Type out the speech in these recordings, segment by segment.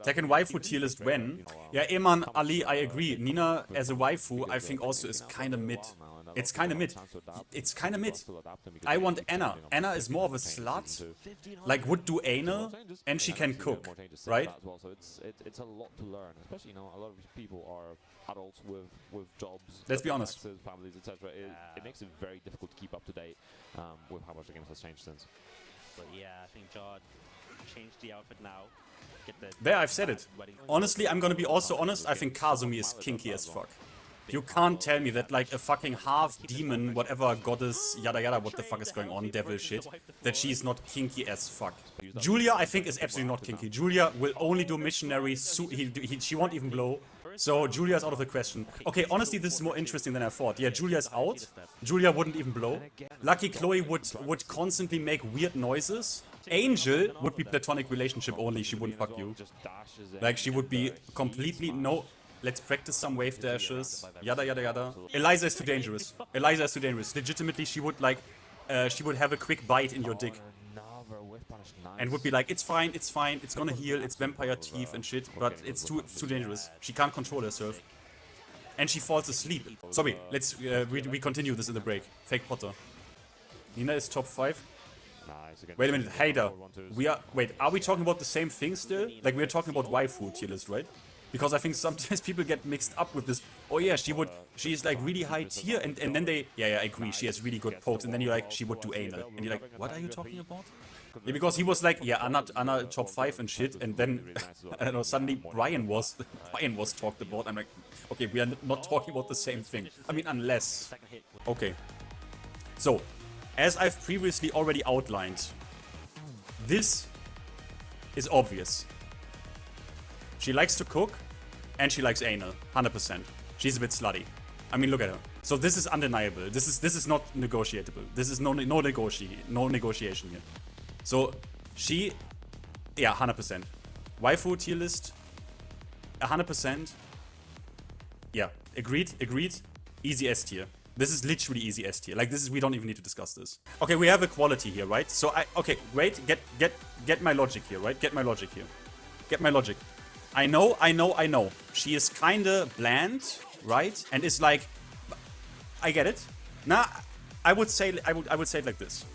Tekken waifu tier list when? Yeah, Eman, Ali, I agree. Nina as a waifu, I think also is kind of mid. It's kind of mid. It's kind of mid. I want Anna. Anna is more of a slut. Like, would do anal, and she can cook, right? It's a lot to learn, especially, a lot of these people are adults with jobs. Let's be honest. Families, etc. It makes it very difficult to keep up to date with how much the game has changed since. But yeah, I think Jod changed the outfit now. There, I've said it. Honestly, I'm gonna be also honest, I think Kazumi is kinky as fuck. You can't tell me that like a fucking half demon, whatever goddess, yada yada, what the fuck is going on, devil shit, that she's not kinky as fuck. Julia, I think, is absolutely not kinky. Julia will only do missionary, she won't even blow. So Julia is out of the question. Okay, honestly, this is more interesting than I thought. Yeah, Julia is out. Julia wouldn't even blow. Lucky Chloe would constantly make weird noises. Angel would be platonic relationship only, she wouldn't fuck you. Like, she would be completely, no, let's practice some wave dashes, yada yada yada. Eliza is too dangerous. Eliza is too dangerous. Legitimately, she would like, she would have a quick bite in your dick. And would be like, it's fine, it's gonna heal, it's vampire teeth and shit, but it's too dangerous. She can't control herself. And she falls asleep. Sorry, let's, we continue this in the break. Fake Potter. Nina is top 5. Wait a minute, Hader. Wait, are we talking about the same thing still? Like, we're talking about waifu tier list, right? Because I think sometimes people get mixed up with this. Oh yeah, she's like really high tier, and then they, yeah, I agree, she has really good pokes, and then you're like, she would do anal. And you're like, what are you talking about? Yeah, because he was like, yeah, Anna top 5 and shit, and then, I don't know, suddenly Brian was talked about. I'm like, okay, we are not talking about the same thing. I mean, unless. Okay. So, as I've previously already outlined, this is obvious. She likes to cook, and she likes anal, 100%. She's a bit slutty. I mean, look at her. So this is undeniable. This is not negotiable. This is no negotiation here. So she, yeah, 100%. Waifu tier list, 100%. Yeah, agreed. Easy S tier. This is literally easy S tier. Like, this is, we don't even need to discuss this. Okay, we have equality here, right? So okay, wait, get my logic here, right? Get my logic here. Get my logic. I know. She is kinda bland, right? And is like, I get it. Nah, I would say it like this.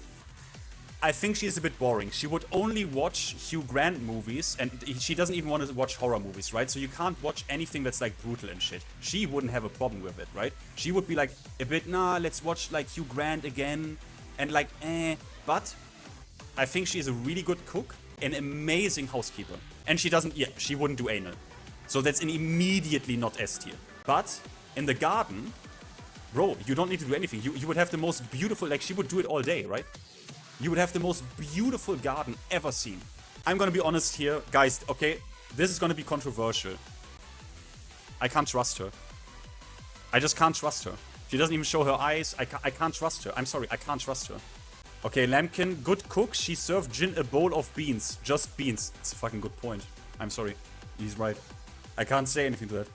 I think she's a bit boring. She would only watch Hugh Grant movies, and she doesn't even want to watch horror movies, right? So you can't watch anything that's like brutal and shit. She wouldn't have a problem with it, right? She would be like a bit, nah, let's watch like Hugh Grant again, and like, But I think she's a really good cook, an amazing housekeeper, and she wouldn't do anal. So that's an immediately not S tier. But in the garden, bro, you don't need to do anything. You would have the most beautiful, like, she would do it all day, right? You would have the most beautiful garden ever seen. I'm gonna be honest here, guys, okay? This is gonna be controversial. I can't trust her. I just can't trust her. She doesn't even show her eyes. I can't trust her. I'm sorry, I can't trust her. Okay, Lambkin, good cook. She served Jin a bowl of beans. Just beans. It's a fucking good point. I'm sorry. He's right. I can't say anything to that.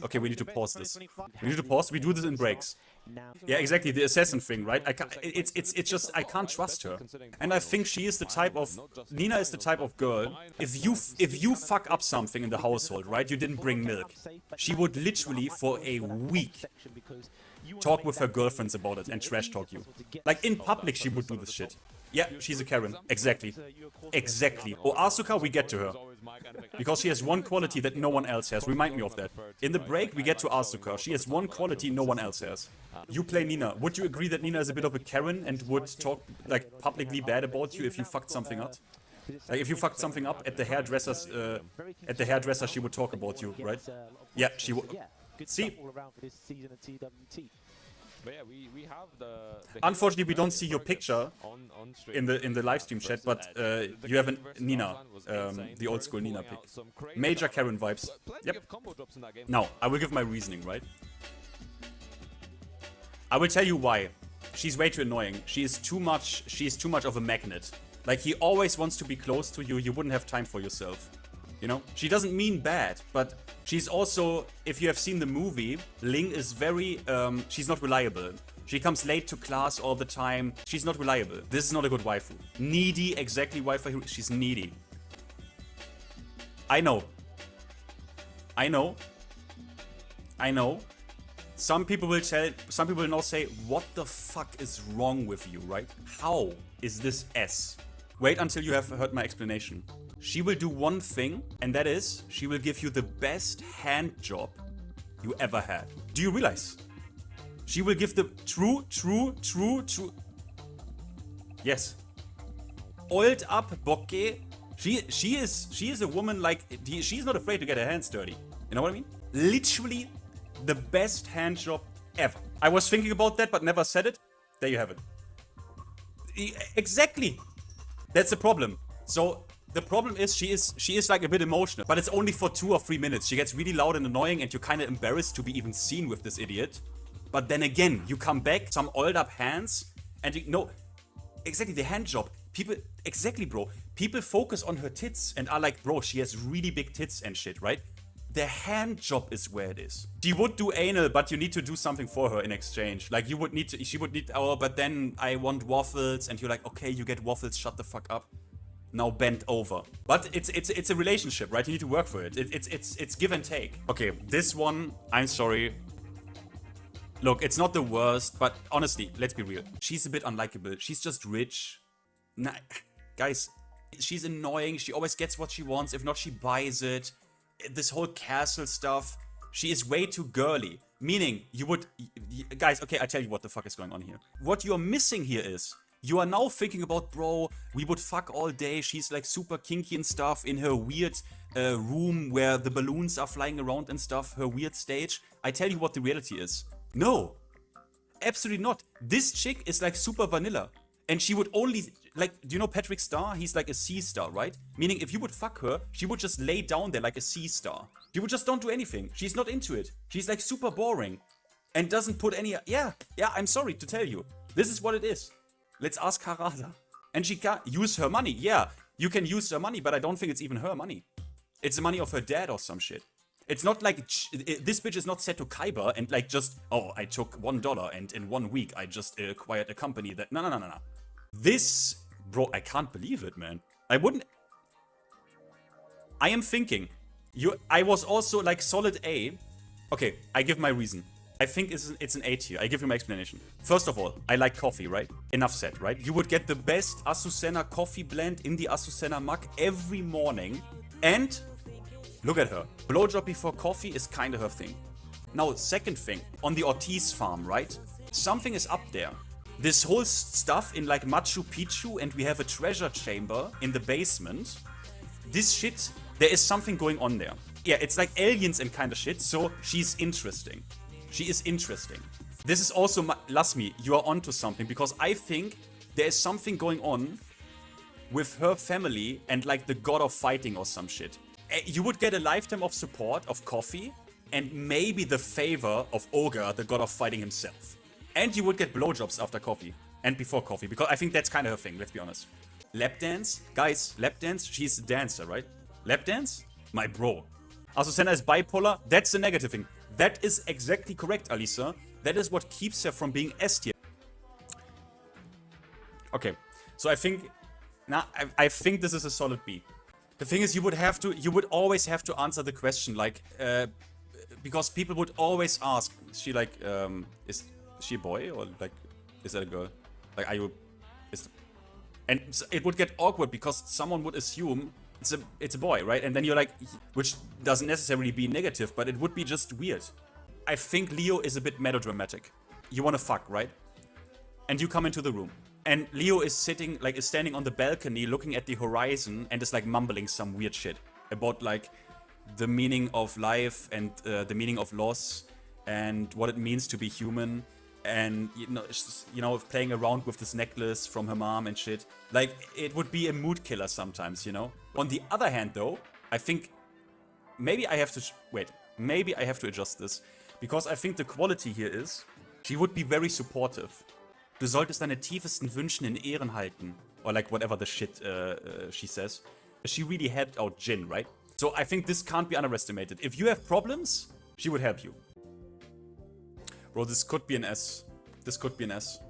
Okay, we need to pause this. We need to pause. We do this in breaks. Yeah, exactly. The assassin thing, right? It's just, I can't trust her. And I think she is the type of, Nina is the type of girl, if you fuck up something in the household, right? You didn't bring milk. She would literally, for a week, talk with her girlfriends about it and trash talk you. Like, in public, she would do this shit. Yeah, she's a Karen. Exactly. Exactly. Oh, Asuka, we get to her. Because she has one quality that no one else has. Remind me of that. In the break, we get to Asuka. She has one quality no one else has. You play Nina. Would you agree that Nina is a bit of a Karen and would talk, like, publicly bad about you if you fucked something up? Like, if you fucked something up at the hairdresser, she would talk about you, right? Yeah, she would. See? But yeah, we have the unfortunately, we don't see your picture in the live stream chat, but you have a Nina, the old school Nina pic. Major Karen vibes. Yep. Now, I will give my reasoning, right? I will tell you why. She's way too annoying. She is too much of a magnet. Like, he always wants to be close to you. You wouldn't have time for yourself. You know? She doesn't mean bad, but she's also, if you have seen the movie, Ling is very, she's not reliable. She comes late to class all the time. She's not reliable. This is not a good waifu. Needy, exactly waifu. She's needy. I know. I know. I know. Some people will now say, what the fuck is wrong with you, right? How is this S? Wait until you have heard my explanation. She will do one thing, and that is, she will give you the best hand job you ever had. Do you realize? She will give the true. Yes. Oiled up bokeh. She is a woman like, she's not afraid to get her hands dirty. You know what I mean? Literally the best hand job ever. I was thinking about that, but never said it. There you have it. Exactly. That's the problem. So the problem is she is like a bit emotional, but it's only for 2 or 3 minutes. She gets really loud and annoying, and you're kind of embarrassed to be even seen with this idiot. But then again, you come back, some oiled up hands, and you know, exactly the hand job. People, exactly, bro. People focus on her tits and are like, bro, she has really big tits and shit, right? The hand job is where it is. She would do anal, but you need to do something for her in exchange. Like, you would need to, she would need, oh, but then I want waffles, and you're like, okay, you get waffles, shut the fuck up. Now bend over. But it's a relationship, right? You need to work for it. It's give and take. Okay, this one, I'm sorry. Look, it's not the worst, but honestly, let's be real. She's a bit unlikable. She's just rich. Nah, guys, she's annoying. She always gets what she wants. If not, she buys it. This whole castle stuff. She is way too girly. Meaning, you would... Guys, okay, I tell you what the fuck is going on here. What you're missing here is... You are now thinking about, bro, we would fuck all day. She's like super kinky and stuff in her weird room where the balloons are flying around and stuff. Her weird stage. I tell you what the reality is. No. Absolutely not. This chick is like super vanilla. And she would only, like, do you know Patrick Star? He's like a C star, right? Meaning if you would fuck her, she would just lay down there like a C star. She would just don't do anything. She's not into it. She's like super boring. And doesn't put any, yeah, I'm sorry to tell you. This is what it is. Let's ask Harada. And she can't use her money. Yeah, you can use her money, but I don't think it's even her money. It's the money of her dad or some shit. It's not like, this bitch is not set to Kyber and like just, oh, I took $1 and in 1 week I just acquired a company that, no. This, bro, I can't believe it, man. I am thinking, I was also like solid A. Okay, I give my reason. I think it's an A tier. I give you my explanation. First of all, I like coffee, right? Enough said, right? You would get the best Acuzena coffee blend in the Acuzena mug every morning. And look at her. Blowjob before coffee is kind of her thing. Now, second thing, on the Ortiz farm, right? Something is up there. This whole stuff in like Machu Picchu, and we have a treasure chamber in the basement. This shit, there is something going on there. Yeah, it's like aliens and kind of shit, so she's interesting. She is interesting. This is also, Lasmi, you are onto something, because I think there is something going on with her family and like the god of fighting or some shit. You would get a lifetime of support of Coffee and maybe the favor of Ogre, the god of fighting himself. And you would get blowjobs after Coffee and before Coffee, because I think that's kind of her thing, let's be honest. Lap dance? Guys, lap dance? She's a dancer, right? Lap dance? My bro. Acuzena is bipolar? That's the negative thing. That is exactly correct, Alisa. That is what keeps her from being S tier. Okay, so I think... I think this is a solid B. The thing is, you would always have to answer the question, like, because people would always ask, is she like, is she a boy, or like, is that a girl? Like, are you, and it would get awkward because someone would assume it's a boy, right? And then you're like, which doesn't necessarily be negative, but it would be just weird. I think Leo is a bit melodramatic. You wanna fuck, right? And you come into the room. And Leo is sitting, like, is standing on the balcony looking at the horizon and is like mumbling some weird shit about like the meaning of life and the meaning of loss and what it means to be human, and you know, playing around with this necklace from her mom and shit. Like, it would be a mood killer sometimes, you know. On the other hand, though, I think maybe I have to maybe I have to adjust this, because I think the quality here is she would be very supportive. Du solltest deine tiefesten Wünschen in Ehren halten. Or like whatever the shit she says. She really helped out Jin, right? So I think this can't be underestimated. If you have problems, she would help you. Bro, this could be an S. This could be an S.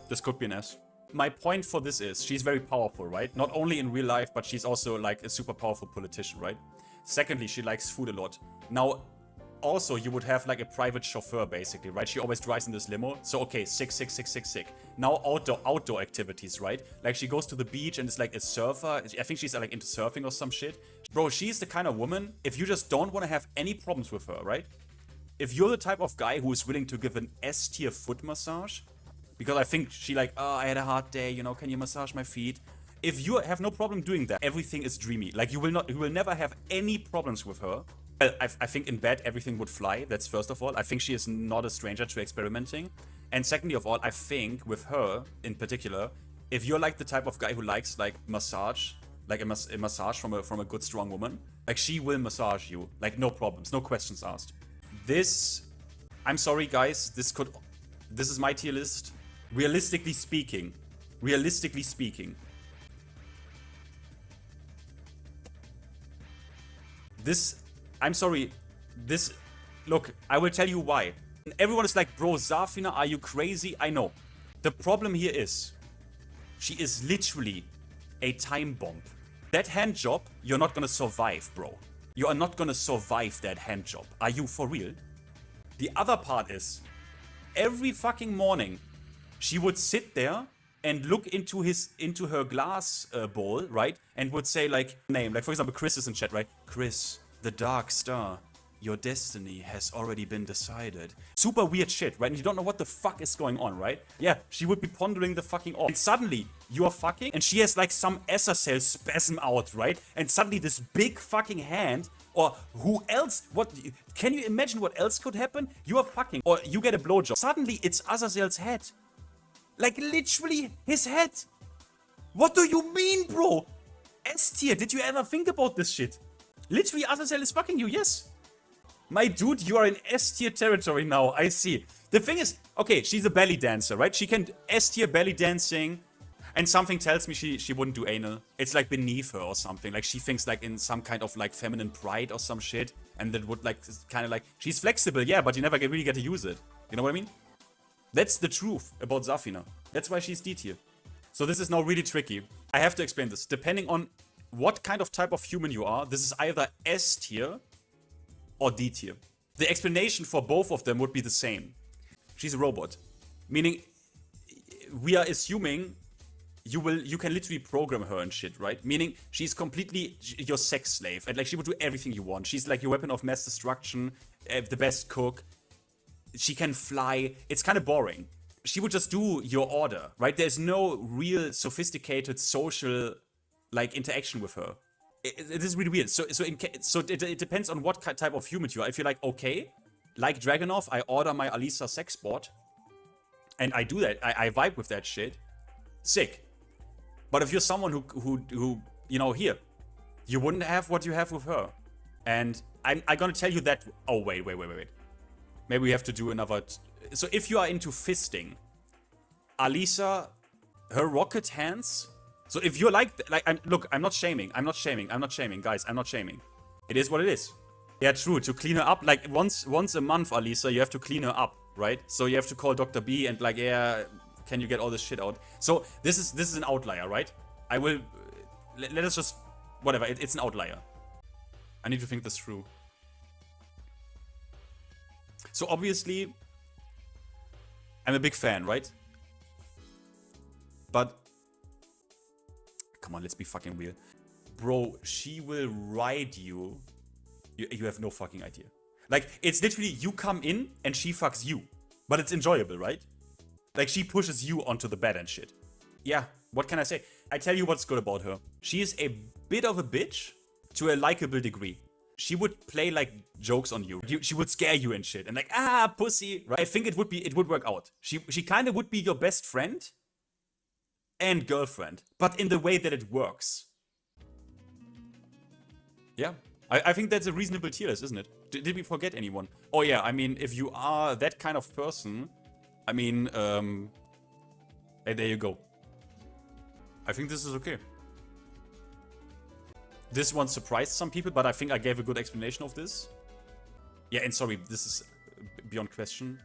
This could be an S. My point for this is, she's very powerful, right? Not only in real life, but she's also like a super powerful politician, right? Secondly, she likes food a lot. Now, also, you would have like a private chauffeur, basically, right? She always drives in this limo. So, okay, sick. Now, outdoor activities, right? Like, she goes to the beach and is like a surfer. I think she's like into surfing or some shit. Bro, she's the kind of woman, if you just don't want to have any problems with her, right? If you're the type of guy who is willing to give an S-tier foot massage, because I think she like, oh, I had a hard day, you know, can you massage my feet? If you have no problem doing that, everything is dreamy. Like, you will never have any problems with her. Well, I think in bed everything would fly. That's first of all. I think she is not a stranger to experimenting. And secondly of all, I think with her in particular, if you're like the type of guy who likes like massage, like a massage from a good strong woman, like she will massage you, like no problems, no questions asked. This, I'm sorry guys, this is my tier list. Realistically speaking, this, I'm sorry, this, look, I will tell you why. Everyone is like, bro, Zafina, are you crazy? I know. The problem here is, she is literally a time bomb. That hand job, you're not gonna survive, bro. You are not gonna survive that hand job. Are you for real? The other part is, every fucking morning, she would sit there and look into her glass bowl, right? And would say like, name, like for example, Chris is in chat, right? Chris, the dark star, your destiny has already been decided. Super weird shit, right? And you don't know what the fuck is going on, right? Yeah, she would be pondering the fucking orb. And suddenly, you are fucking, and she has like some Azazel spasm out, right? And suddenly this big fucking hand, or who else, what, can you imagine what else could happen? You are fucking, or you get a blowjob. Suddenly, it's Azazel's head. Like literally his head. What do you mean, bro? S tier, did you ever think about this shit? Literally, Azazel is fucking you, yes. My dude, you are in S tier territory now, I see. The thing is, okay, she's a belly dancer, right? She can S tier belly dancing, and something tells me she wouldn't do anal. It's like beneath her or something. Like she thinks like in some kind of like feminine pride or some shit, and that would like kind of like, she's flexible, yeah, but you never really get to use it. You know what I mean? That's the truth about Zafina. That's why she's D tier. So this is now really tricky. I have to explain this. Depending on what kind of type of human you are, this is either S tier or D tier. The explanation for both of them would be the same. She's a robot. Meaning, we are assuming you can literally program her and shit, right? Meaning, she's completely your sex slave. And like, she would do everything you want. She's like your weapon of mass destruction, the best cook. She can fly. It's kind of boring. She would just do your order, right? There's no real sophisticated social like interaction with her. It is really weird. So it depends on what type of human you are. If you're like, okay, like Dragonov, I order my Alisa sex bot, and I do that. I vibe with that shit. Sick. But if you're someone who you know, here, you wouldn't have what you have with her. And I'm gonna tell you that. Oh wait. Maybe we have to do another. So if you are into fisting, Alisa, her rocket hands. So if you're like, look, I'm not shaming, guys, I'm not shaming. It is what it is. Yeah, true, to clean her up, like once a month, Alisa, you have to clean her up, right? So you have to call Dr. B and like, yeah, can you get all this shit out? So this is an outlier, right? I will, let us just, whatever, it's an outlier. I need to think this through. So obviously, I'm a big fan, right? But come on, let's be fucking real. Bro, she will ride you. You have no fucking idea. Like, it's literally you come in and she fucks you. But it's enjoyable, right? Like, she pushes you onto the bed and shit. Yeah, what can I say? I tell you what's good about her. She is a bit of a bitch to a likable degree. She would play like jokes on you. She would scare you and shit. And like, ah, pussy. Right? I think it would work out. She kind of would be your best friend and girlfriend, but in the way that it works. Yeah, I think that's a reasonable tier list, isn't it? Did we forget anyone? Oh yeah, I mean, if you are that kind of person, I mean, hey, there you go. I think this is okay. This one surprised some people, but I think I gave a good explanation of this. Yeah, and sorry, this is beyond question.